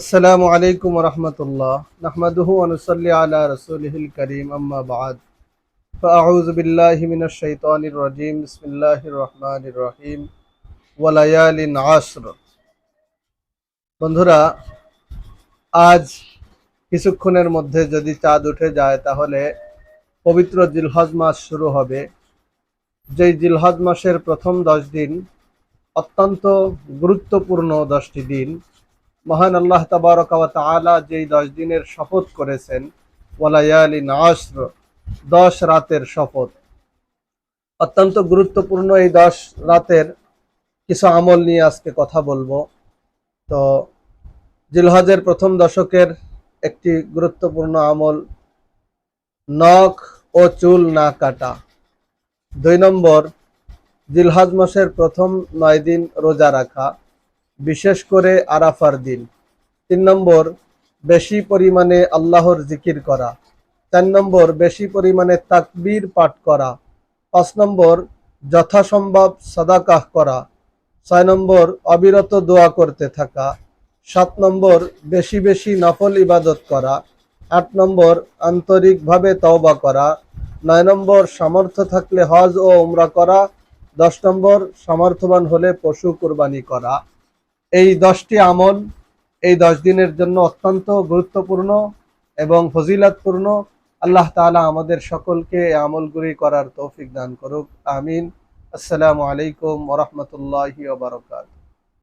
আসসালামু আলাইকুম রহমতুল্লাহ নাহমাদুহু ওয়া নুসাল্লি আলা রাসূলিহিল কারীম আম্মা বা'দ ফাআউযু বিল্লাহি মিনাশ শাইতানির রাজীম বিসমিল্লাহির রহমানির রহিম ওয়া লায়ালিন আশর। বন্ধুরা, আজ কিছুক্ষণের মধ্যে যদি চাঁদ উঠে যায় তাহলে পবিত্র জিলহজ মাস শুরু হবে। যেই জিলহজ মাসের প্রথম 10 দিন অত্যন্ত গুরুত্বপূর্ণ 10টি দিন। মহান আল্লাহ তাবারক ওয়া তাআলা যেই 10 দিনের শপথ করেছেন, ওয়ালায়ালিন আশর, 10 রাতের শপথ। অত্যন্ত গুরুত্বপূর্ণ এই 10 রাতের কিছু আমল নিয়ে আজকে কথা বলবো। তো জিলহজের প্রথম দশকের একটি গুরুত্বপূর্ণ আমল নখ ও চুল না কাটা। 2 নম্বর, জিলহজ মাসের প্রথম 9 দিন রোজা রাখা, বিশেষ করে আরাফার দিন। 3 নম্বর, বেশি পরিমাণে আল্লাহর জিকির করা। 4 নম্বর, বেশি পরিমাণে তাকবীর পাঠ করা। 5 নম্বর, যথাসম্ভব সাদাকাহ করা। 6 নম্বর, অবিরত দোয়া করতে থাকা। 7 নম্বর, বেশি বেশি নফল ইবাদত করা। 8 নম্বর, আন্তরিকভাবে তওবা করা। 9 নম্বর, সামর্থ্য থাকলে হজ ও উমরা করা। 10 নম্বর, সামর্থ্যবান হলে পশু কুরবানি করা। এই 10টি আমল এই 10 দিনের জন্য অত্যন্ত গুরুত্বপূর্ণ এবং ফজিলতপূর্ণ। আল্লাহ তাআলা আমাদের সকলকে এই আমলগুলি করার তৌফিক দান করুক, আমিন। আসসালামু আলাইকুম ওয়া রাহমাতুল্লাহি ওয়া বারাকাতুহু।